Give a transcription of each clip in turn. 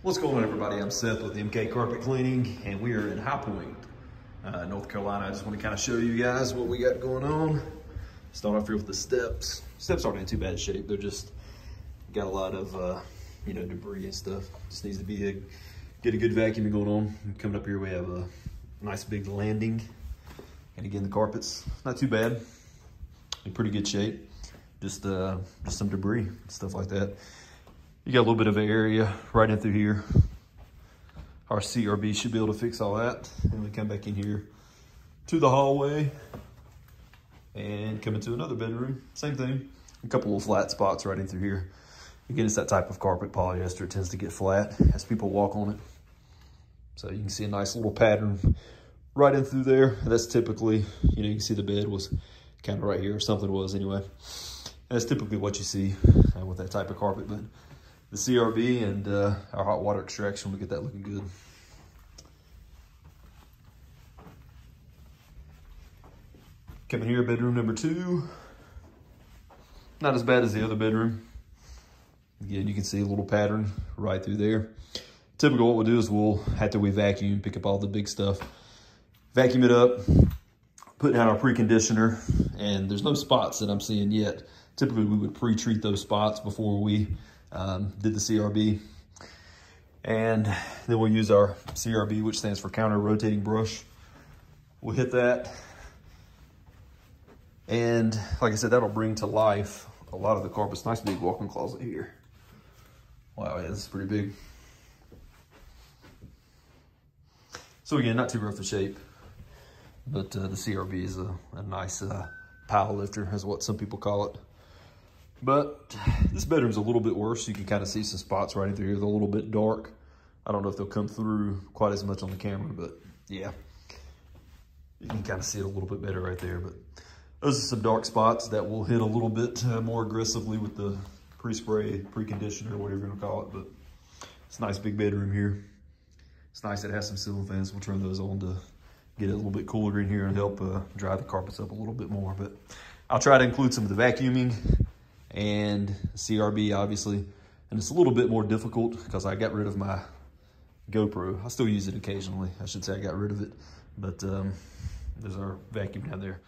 What's going on, everybody? I'm Seth with MK Carpet Cleaning, and we are in High Point, North Carolina. I just want to kind of show you guys what we got going on. Start off here with the steps. Steps aren't in too bad shape. They're just got a lot of debris and stuff. Just needs to be get a good vacuuming going on. And coming up here, we have a nice big landing, and again the carpet's not too bad, in pretty good shape. Just some debris, stuff like that. You got a little bit of an area right in through here. Our CRB should be able to fix all that. And we come back in here to the hallway and come into another bedroom. Same thing. A couple of flat spots right in through here. Again, it's that type of carpet, polyester. It tends to get flat as people walk on it. So you can see a nice little pattern right in through there. That's typically, you can see the bed was kind of right here, or something was anyway. And that's typically what you see with that type of carpet. But the CRB and our hot water extraction will get that looking good. Coming here, bedroom number 2. Not as bad as the other bedroom. Again, you can see a little pattern right through there. Typically what we'll do is after we vacuum, pick up all the big stuff, vacuum it up, put down our preconditioner, and there's no spots that I'm seeing yet. Typically we would pre-treat those spots before we did the CRB. And then we'll use our CRB, which stands for counter rotating brush. We'll hit that. And like I said, that'll bring to life a lot of the carpets. Nice big walk-in closet here. Wow, yeah, this is pretty big. So again, not too rough a shape, but the CRB is a nice pile lifter, is what some people call it. But this bedroom's a little bit worse. You can kind of see some spots right in through here. They're a little bit dark. I don't know if they'll come through quite as much on the camera, but yeah, you can kind of see it a little bit better right there. But those are some dark spots that will hit a little bit more aggressively with the pre-spray, preconditioner, whatever you're gonna call it. But it's a nice big bedroom here. It's nice that it has some ceiling fans. We'll turn those on to get it a little bit cooler in here and help dry the carpets up a little bit more. But I'll try to include some of the vacuuming and CRB, obviously. And it's a little bit more difficult because I got rid of my GoPro. I still use it occasionally. I should say I got rid of it. But there's our vacuum down there.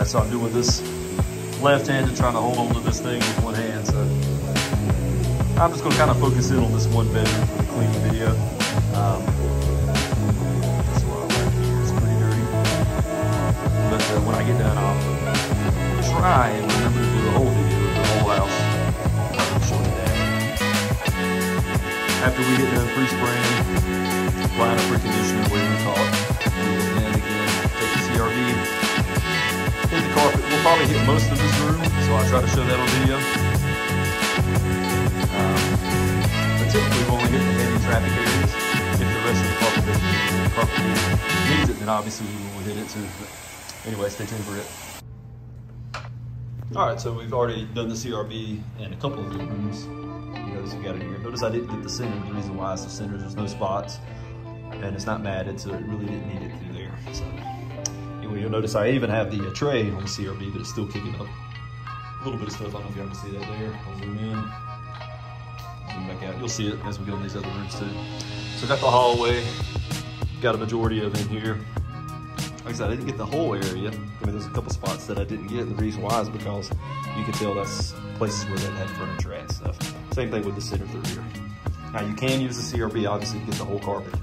So I'm doing this left-handed, trying to hold on to this thing with one hand. So I'm just going to kind of focus in on this one bedroom for the cleaning video. That's what I like here. It's pretty dirty. But when I get done, I'll try and remember to do the whole video of the whole house. I'm showing that. After we get done pre-spraying, applying a preconditioner, whatever you call it, we will then again take the CRB, hit the carpet. We'll probably hit most of this room, so I'll try to show that on video. But typically we'll only hit the heavy traffic areas. If the rest of the carpet needs it, then obviously we will hit it too. But anyway, stay tuned for it. All right, so we've already done the CRB in a couple of the rooms. Notice we got it here. Notice I didn't get the center. The reason why is the center, there's no spots, and it's not matted, so it really didn't need it through there. So anyway, you'll notice I even have the tray on the CRB, but it's still kicking up a little bit of stuff. I don't know if y'all can see that there. I'll zoom in, zoom back out. You'll see it as we go in these other rooms too. So got the hallway, got a majority of it in here. Like I said, I didn't get the whole area. I mean, there's a couple spots that I didn't get, and the reason why is because you can tell that's places where they've had furniture and stuff. Same thing with the center through here. Now, you can use the CRB, obviously, to get the whole carpet.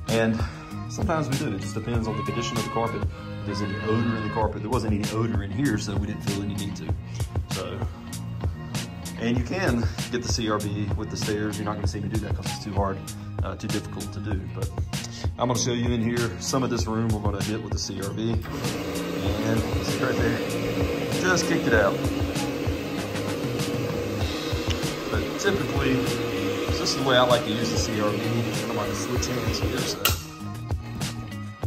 And sometimes we do. It just depends on the condition of the carpet. If there's any odor in the carpet, there wasn't any odor in here, so we didn't feel any need to. So, and you can get the CRB with the stairs. You're not gonna see me do that because it's too hard, too difficult to do. But I'm gonna show you in here, some of this room we're gonna hit with the CRB. And see right there, just kicked it out. But typically, this is the way I like to use the CRB. I'm gonna switch hands here, so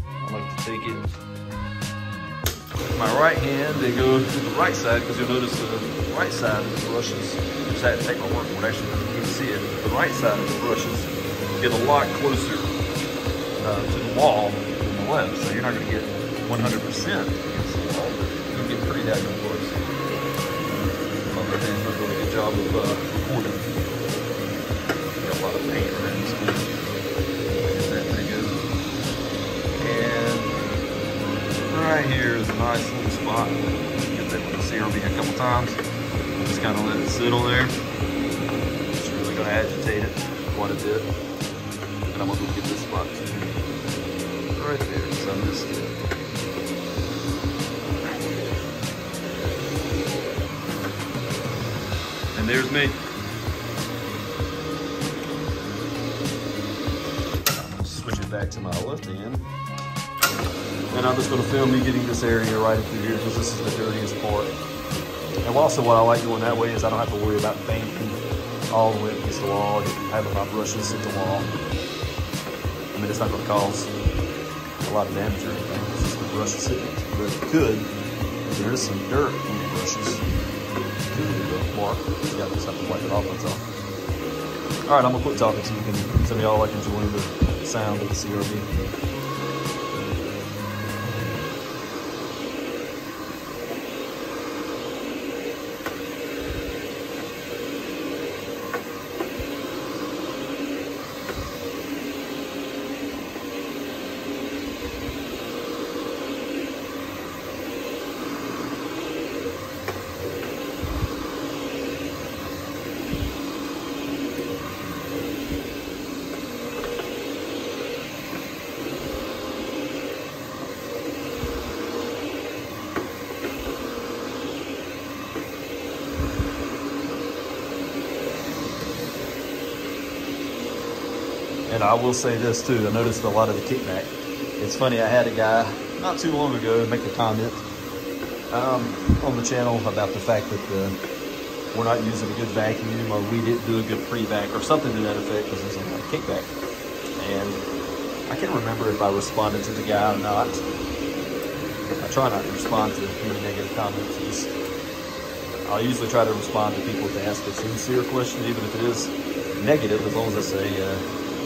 I like to take it with my right hand and go to the right side, because you'll notice the right side of the brushes, just had to take my workboard, actually, you can see it. The right side of the brushes get a lot closer to the wall than the left, so you're not gonna get 100% against the wall, but you'll get pretty daggone close. My other hand's not doing a good job of recording. Got a lot of paint around this one. Is that pretty good? And right here is a nice little spot. Get that with the CRB a couple times. Just kind of let it sit on there. Just really gonna agitate it quite a bit. And I'm gonna go get this spot too. Right there, so I missed it. And there's me. Switch it back to my left hand. And I'm just gonna film me getting this area right through here, because this is the dirtiest part. And also what I like doing that way is I don't have to worry about banking all the way against the wall, having my brushes hit the wall. I mean, it's not gonna cause a lot of damage or anything. It's just the brushes hitting it. But it could, if there is some dirt on your brushes, it could leave a mark. You gotta just have to wipe it off, that's all. All right, I'm gonna quit talking so you can, some of y'all like enjoying the sound of the CRB. And I will say this too, I noticed a lot of the kickback. It's funny, I had a guy not too long ago make a comment on the channel about the fact that we're not using a good vacuum, or we didn't do a good pre-vac, or something to that effect, because there's a lot of kickback. And I can't remember if I responded to the guy or not. I try not to respond to any negative comments. I'll usually try to respond to people if they ask a sincere question, even if it is negative, as long as I say,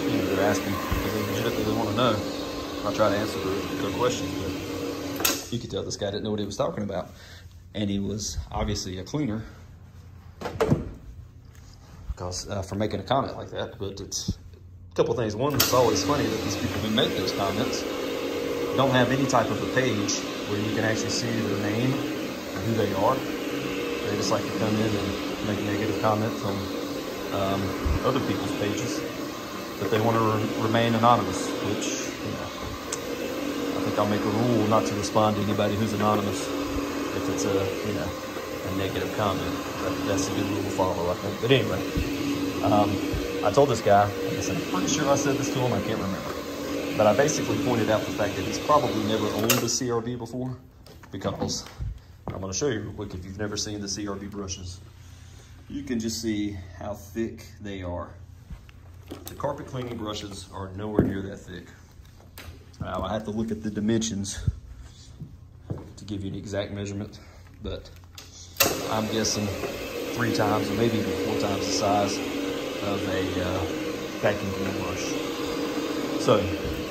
you know, they're asking because they legitimately want to know. I'll try to answer their questions, but you could tell this guy didn't know what he was talking about. And he was obviously a cleaner because for making a comment like that. But it's a couple things. One, it's always funny that these people who make those comments don't have any type of a page where you can actually see their name and who they are. They just like to come in and make negative comments on other people's pages, but they want to remain anonymous, which, you know, I think I'll make a rule not to respond to anybody who's anonymous if it's a, you know, a negative comment. That's a good rule to follow, I think. But anyway, I told this guy, like I said, I'm pretty sure I said this to him, I can't remember. But I basically pointed out the fact that he's probably never owned a CRB before, because I'm going to show you real quick. If you've never seen the CRB brushes, you can just see how thick they are. The carpet cleaning brushes are nowhere near that thick. I have to look at the dimensions to give you an exact measurement, but I'm guessing 3 times or maybe even 4 times the size of a vacuum cleaner brush. So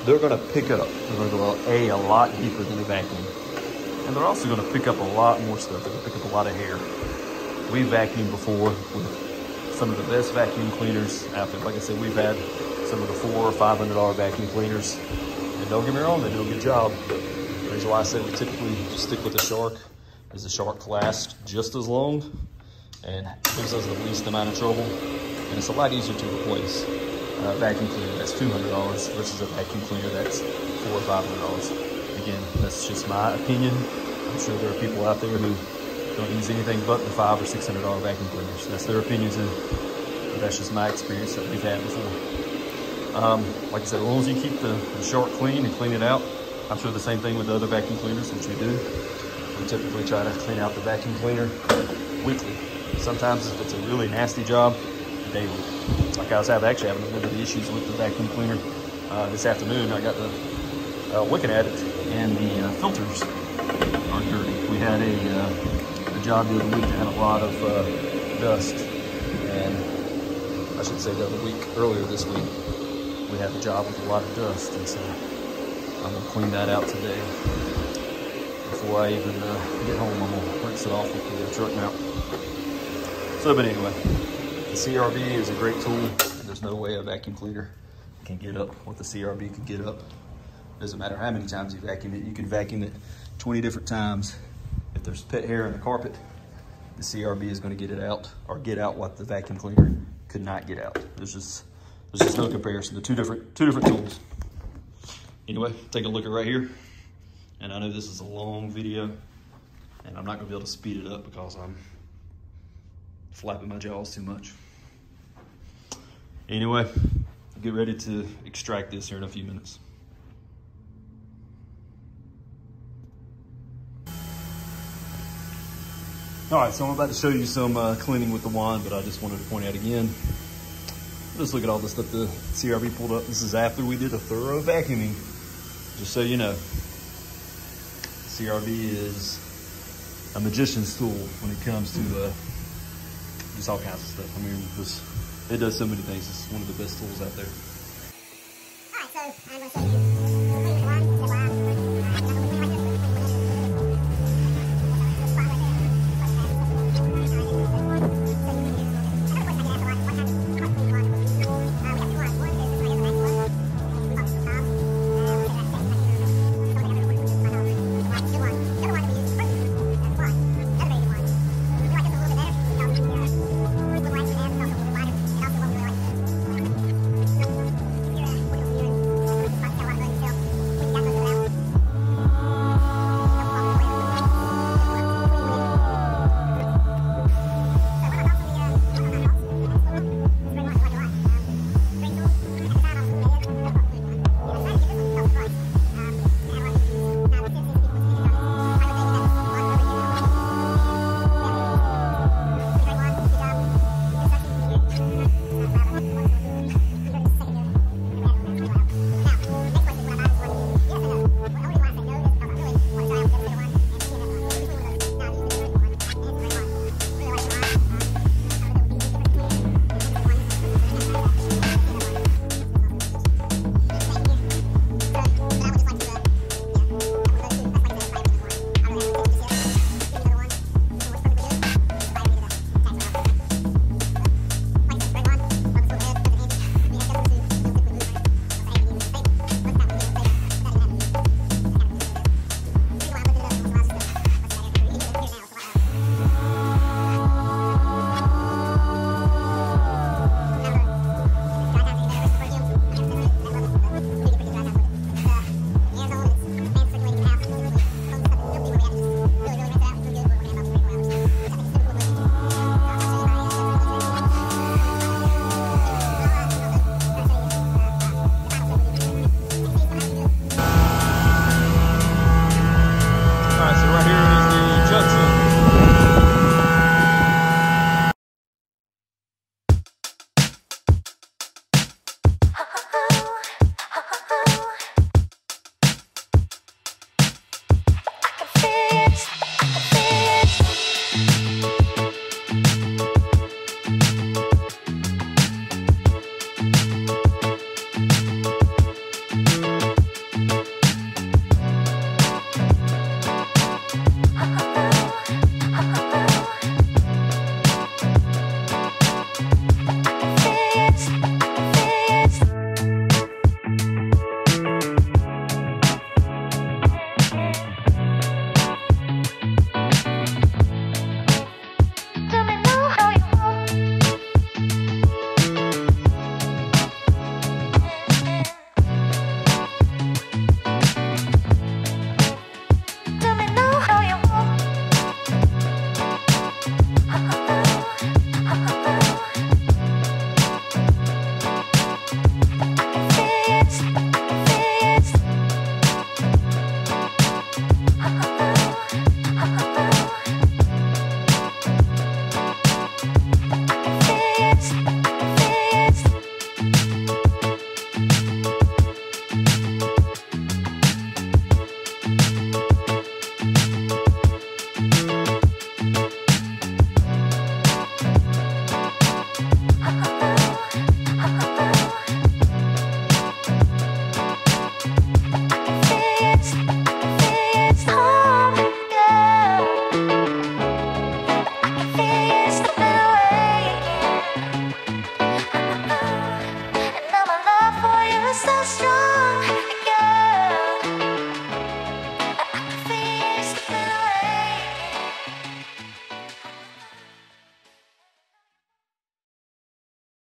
they're going to pick up. They're going to go a lot deeper than a vacuum. And they're also going to pick up a lot more stuff. They're going to pick up a lot of hair. We vacuumed before with some of the best vacuum cleaners out there. Like I said, we've had some of the $400 or $500 vacuum cleaners. And don't get me wrong, they do a good job. They reason why I say we typically stick with the Shark is the Shark lasts just as long and gives us the least amount of trouble. And it's a lot easier to replace a vacuum cleaner that's $200 versus a vacuum cleaner that's $400 or $500. Again, that's just my opinion. I'm sure there are people out there who don't use anything but the $500 or $600 vacuum cleaners. That's their opinion too. But that's just my experience that we've had before. Like I said, as long as you keep the Shark clean and clean it out, I'm sure the same thing with the other vacuum cleaners, which we do. We typically try to clean out the vacuum cleaner weekly. Sometimes if it's a really nasty job, daily. Like I was actually having a little bit of issues with the vacuum cleaner this afternoon. I got to looking at it, and the filters are dirty. We had a job the other week that had a lot of dust, and I should say the other week, earlier this week, we had a job with a lot of dust, and so I'm gonna clean that out today. Before I even get home, I'm gonna rinse it off with the truck mount. So, but anyway, the CRB is a great tool. There's no way a vacuum cleaner can get up what the CRB can get up. Doesn't matter how many times you vacuum it. You can vacuum it 20 different times. If there's pet hair in the carpet, the CRB is going to get it out, or get out what the vacuum cleaner could not get out. There's just no comparison. The two different tools. Anyway, take a look at right here. And I know this is a long video, and I'm not going to be able to speed it up because I'm flapping my jaws too much. Anyway, get ready to extract this here in a few minutes. All right, so I'm about to show you some cleaning with the wand, but I just wanted to point out again, just look at all the stuff the CRB pulled up. This is after we did a thorough vacuuming, just so you know. CRB is a magician's tool when it comes to just all kinds of stuff. I mean, it does so many things. It's one of the best tools out there. All right, so I'm going to show you. strong.